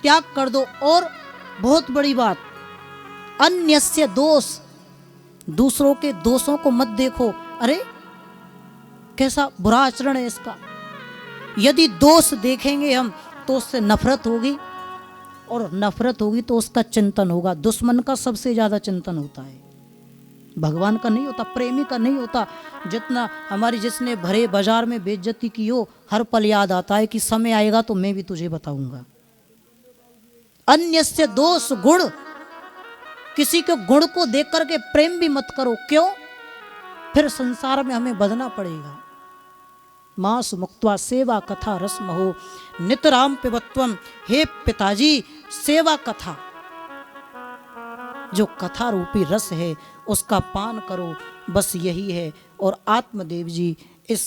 त्याग कर दो। और बहुत बड़ी बात, अन्यस्य दोष, दूसरों के दोषों को मत देखो। अरे कैसा बुरा आचरण है इसका। यदि दोष देखेंगे हम तो उससे नफरत होगी, और नफरत होगी तो उसका चिंतन होगा। दुश्मन का सबसे ज्यादा चिंतन होता है, भगवान का नहीं होता, प्रेमी का नहीं होता। जितना हमारी जिसने भरे बाजार में बेइज्जती की हो, हर पल याद आता है कि समय आएगा तो मैं भी तुझे बताऊंगा। अन्य से दोष गुण, किसी के गुण को देख करके प्रेम भी मत करो। क्यों? फिर संसार में हमें बदना पड़ेगा। मांस मुक्त्वा सेवा कथा रस महो नितराम पिबत्वम। हे पिताजी, सेवा कथा, जो कथा रूपी रस है उसका पान करो, बस यही है। और आत्मदेव जी इस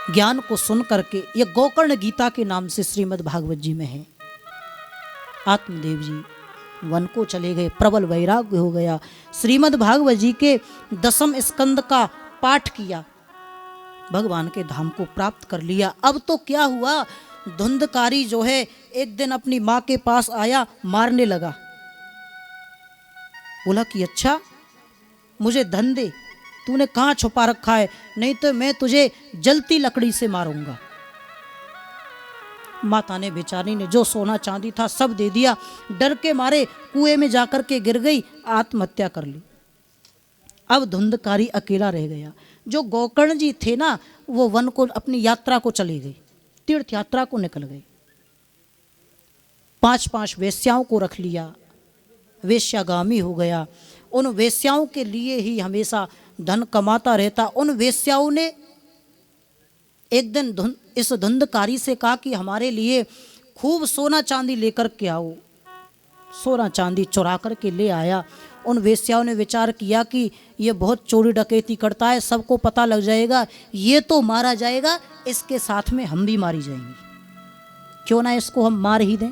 ज्ञान को सुन करके, ये गोकर्ण गीता के नाम से श्रीमद् भागवत जी में है, आत्मदेव जी वन को चले गए, प्रबल वैराग्य हो गया। श्रीमद् भागवत जी के 10वें स्कंद का पाठ किया, भगवान के धाम को प्राप्त कर लिया। अब तो क्या हुआ, धुंधकारी जो है एक दिन अपनी माँ के पास आया, मारने लगा। बोला कि अच्छा मुझे धन दे, तूने कहाँ छुपा रखा है, नहीं तो मैं तुझे जलती लकड़ी से मारूंगा। माता ने बेचारी ने जो सोना चांदी था सब दे दिया, डर के मारे कुएं में जाकर के गिर गई, आत्महत्या कर ली। अब धुंधकारी अकेला रह गया। जो गोकर्ण जी थे ना, वो वन को अपनी यात्रा को चले गए, तीर्थ यात्रा को निकल गए। 5 वेश्याओं को रख लिया, वेश्यागामी हो गया। उन वेश्याओं के लिए ही हमेशा धन कमाता रहता। उन वेश्याओं ने एक दिन इस धुंधकारी से कहा कि हमारे लिए खूब सोना चांदी लेकर के आओ। सोना चांदी चुरा करके ले आया। उन वेश्याओं ने विचार किया कि ये बहुत चोरी डकैती करता है, सबको पता लग जाएगा, ये तो मारा जाएगा, इसके साथ में हम भी मारी जाएंगी, क्यों ना इसको हम मार ही दें।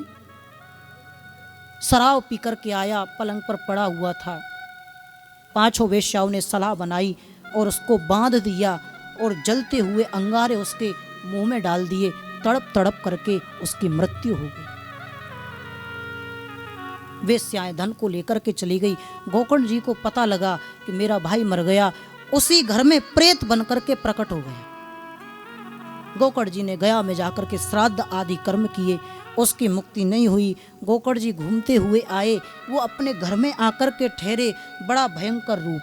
शराब पी करके आया, पलंग पर पड़ा हुआ था। 5 वेश्याओं ने सलाह बनाई और उसको बांध दिया और जलते हुए अंगारे उसके मुंह में डाल दिए। तड़प तड़प करके उसकी मृत्यु हो गई। वेश्याएं धन को लेकर के चली गई। गोकर्ण जी को पता लगा कि मेरा भाई मर गया। उसी घर में प्रेत बनकर के प्रकट हो गया। गोकर्ण जी ने गया में जाकर के श्राद्ध आदि कर्म किए, उसकी मुक्ति नहीं हुई। गोकर्ण जी घूमते हुए आए, वो अपने घर में आकर के ठहरे। बड़ा भयंकर रूप,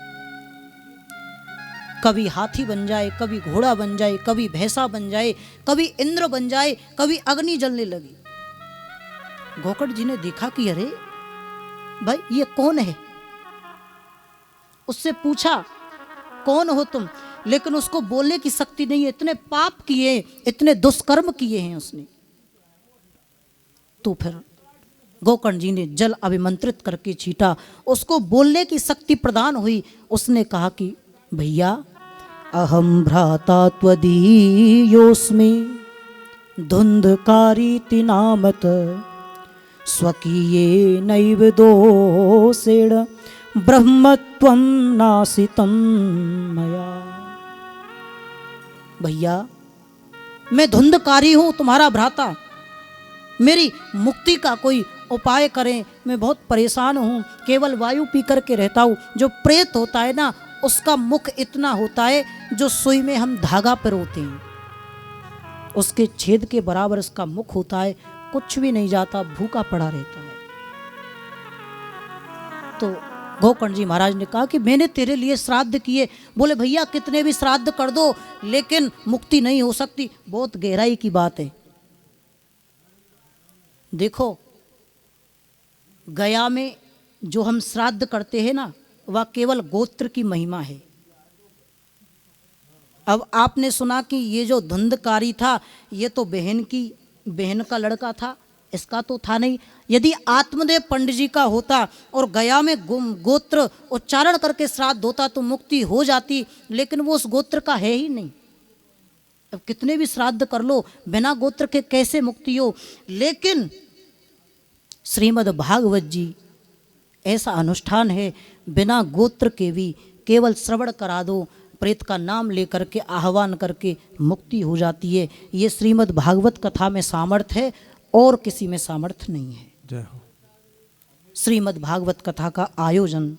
कभी हाथी बन जाए, कभी घोड़ा बन जाए, कभी भैंसा बन जाए, कभी इंद्र बन जाए, कभी अग्नि जलने लगी। गोकर्ण जी ने देखा कि अरे भाई ये कौन है। उससे पूछा कौन हो तुम, लेकिन उसको बोलने की शक्ति नहीं है। इतने पाप किए, इतने दुष्कर्म किए हैं उसने। तो फिर गोकर्ण जी ने जल अभिमंत्रित करके छीटा, उसको बोलने की शक्ति प्रदान हुई। उसने कहा कि भैया अहम भ्राता त्वदीयोस्मि धुंधकारीति नामत स्वकीये नैव दोषेण ब्रह्मत्वं नासितं मया। भैया मैं धुंधकारी हूं, तुम्हारा भ्राता, मेरी मुक्ति का कोई उपाय करें, मैं बहुत परेशान हूं, केवल वायु पी करके रहता हूं। जो प्रेत होता है ना, उसका मुख इतना होता है जो सुई में हम धागा पिरोते हैं, उसके छेद के बराबर उसका मुख होता है, कुछ भी नहीं जाता, भूखा पड़ा रहता है। तो गोकर्ण जी महाराज ने कहा कि मैंने तेरे लिए श्राद्ध किए। बोले भैया कितने भी श्राद्ध कर दो, लेकिन मुक्ति नहीं हो सकती। बहुत गहराई की बात है। देखो गया में जो हम श्राद्ध करते हैं ना, वह केवल गोत्र की महिमा है। अब आपने सुना कि ये जो धुंधकारी था, ये तो बहन का लड़का था, इसका तो था नहीं। यदि आत्मदेव पंडित जी का होता और गया में गोत्र उच्चारण करके श्राद्ध होता तो मुक्ति हो जाती, लेकिन वो उस गोत्र का है ही नहीं। अब कितने भी श्राद्ध कर लो, बिना गोत्र के कैसे मुक्ति हो। लेकिन श्रीमद् भागवत जी ऐसा अनुष्ठान है, बिना गोत्र के भी केवल श्रवण करा दो, प्रेत का नाम लेकर के आह्वान करके मुक्ति हो जाती है। ये श्रीमद् भागवत कथा में सामर्थ्य है और किसी में सामर्थ्य नहीं है। जय हो। श्रीमद् भागवत कथा का आयोजन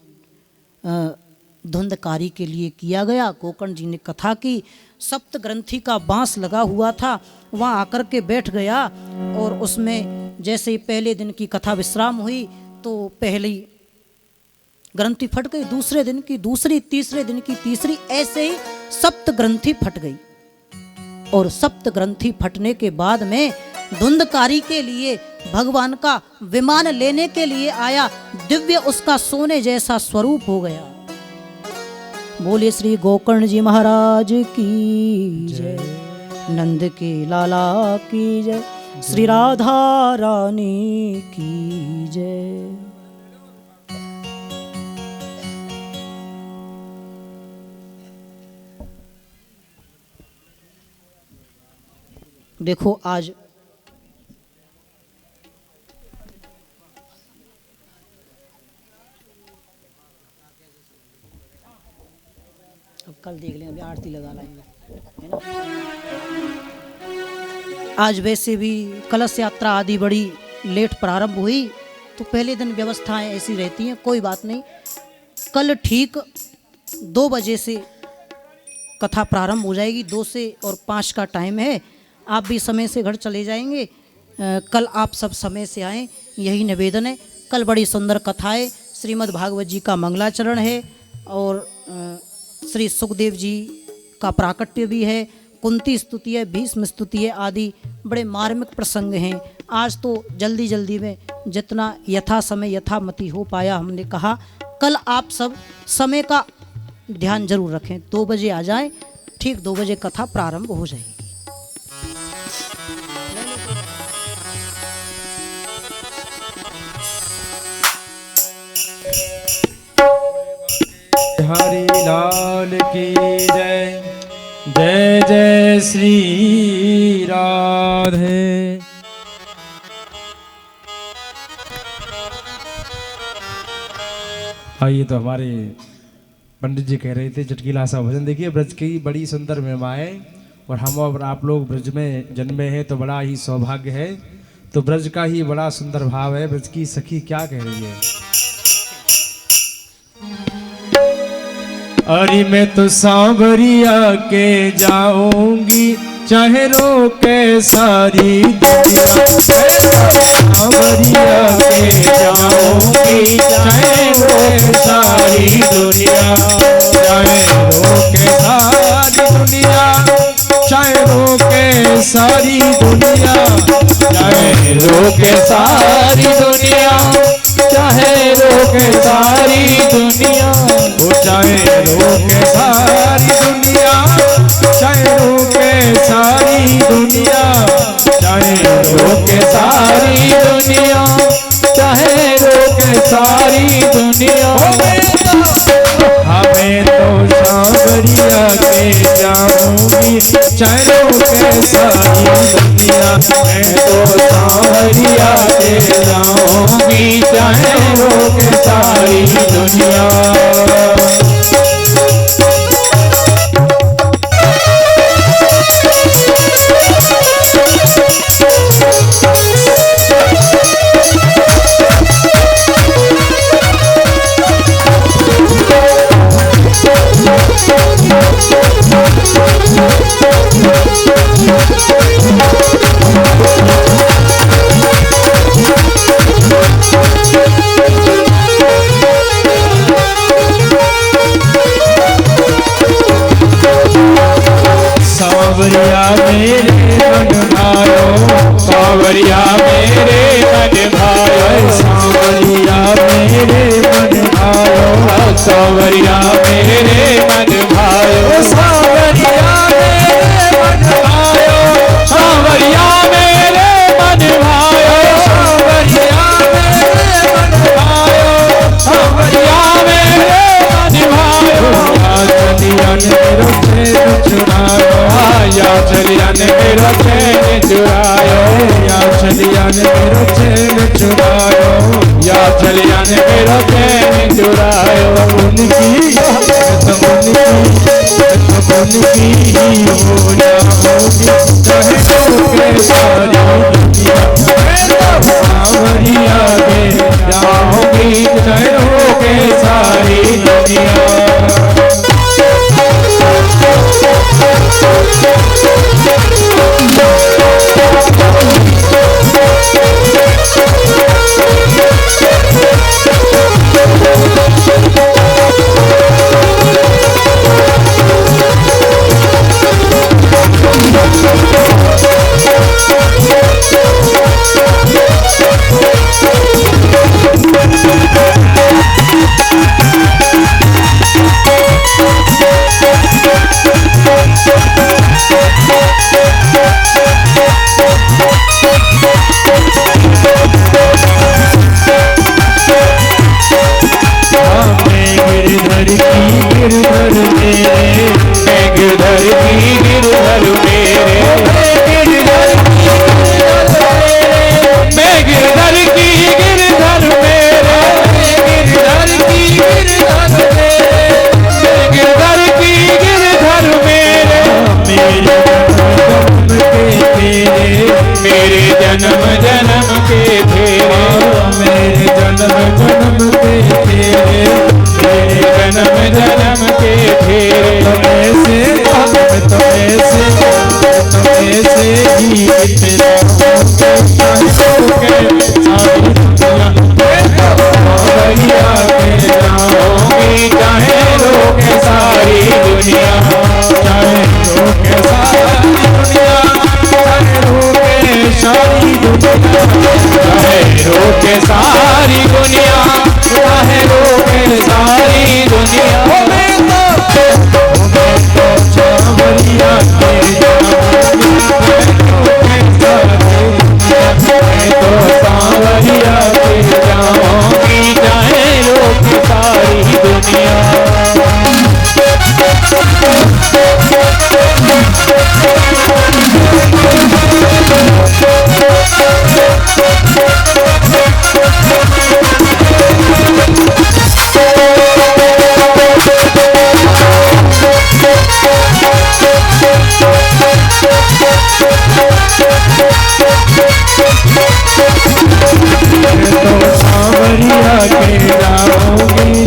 धुंधकारी के लिए किया गया। गोकर्ण जी ने कथा की, सप्त ग्रंथि का बांस लगा हुआ था, वहाँ आकर के बैठ गया और उसमें जैसे ही पहले दिन की कथा विश्राम हुई तो पहली ग्रंथि फट गई, दूसरे दिन की दूसरी, तीसरे दिन की तीसरी, ऐसे ही सप्त ग्रंथि फट गई। और सप्त ग्रंथि फटने के बाद में धुंधकारी के लिए भगवान का विमान लेने के लिए आया, दिव्य उसका सोने जैसा स्वरूप हो गया। बोले श्री गोकर्ण जी महाराज की जय, नंद के लाला की जय, श्री राधा रानी की जय। देखो आज अब कल देख लें, अभी आरती लगा लाएंगे, है ना। आज वैसे भी कलश यात्रा आदि बड़ी लेट प्रारंभ हुई, तो पहले दिन व्यवस्थाएं ऐसी रहती हैं, कोई बात नहीं। कल ठीक 2 बजे से कथा प्रारंभ हो जाएगी, 2 से और 5 का टाइम है। आप भी समय से घर चले जाएंगे। कल आप सब समय से आएँ, यही निवेदन है। कल बड़ी सुंदर कथा है, श्रीमद् भागवत जी का मंगलाचरण है और श्री सुखदेव जी का प्राकट्य भी है, कुंती स्तुति है, भीष्म स्तुति है, आदि बड़े मार्मिक प्रसंग हैं। आज तो जल्दी जल्दी में जितना यथा समय यथामति हो पाया हमने कहा। कल आप सब समय का ध्यान जरूर रखें, 2 बजे आ जाएं, ठीक 2 बजे कथा प्रारंभ हो जाएगी। हरि लाल की जय, जय जय श्री राधे। आइए तो हमारे पंडित जी कह रहे थे चटकीला सा भजन। देखिए ब्रज की बड़ी सुंदर महिमा है और हम और आप लोग ब्रज में जन्मे हैं तो बड़ा ही सौभाग्य है। तो ब्रज का ही बड़ा सुंदर भाव है। ब्रज की सखी क्या कह रही है? अरे मैं तो सांवरिया के जाऊंगी चाहे रोके सारी दुनिया, सांवरिया के जाऊंगी चाहे रोके सारी दुनिया, चाहे रोके सारी दुनिया, चाहे रोके सारी दुनिया, चाहे रोके सारी दुनिया, चाहे रोके सारी दुनिया, चाहे रोके सारी दुनिया, चाहे रोके सारी दुनिया, चाहे रोके सारी दुनिया, चाहे रोके सारी दुनिया। हमें तो सांवरिया के जाऊंगी चाहे रोके सारी दुनिया, मैं तो सांवरिया के जाऊंगी चाहे रोके सारी दुनिया। सांवरिया मेरे मन भायो, सांवरिया मेरे मन भायो, सांवरिया मेरे मन भायो, सांवरिया मेरे मन भायो, सांवरिया मेरे मन भायो, सांवरिया मेरे मन भायो, सांवरिया मेरे मन भायो, सांवरिया मेरे मन भायो। या चलिया ने मेरा चैन चुरायो, या चलिया ने मेरा चैन चुरायो, या चलिया ने मेरा चैन चुरायो। उनकी की ही हो जाओगी, चाहे रोके सारी दुनिया। मैं तो सांवरिया के जाऊंगी, चाहे रोके सारी दुनिया। जन्म जन्म के तेरे, मेरे जन्म जन्म के तेरे, मेरे जन्म जन्म के तेरे। तुम ऐसे ही तेरा सांवरिया के जाऊंगी, चाहे रोके सारी दुनिया, चाहे रोके सारी दुनिया, चाहे रोके सारी दुनिया, चाहे रोके सारी दुनिया, चाहे रोके सारी दुनिया। मैं तो सांवरिया के जाऊंगी, मैं तो सांवरिया के जाऊंगी, चाहे रोके सारी दुनिया। सांवरिया के जाऊंगी,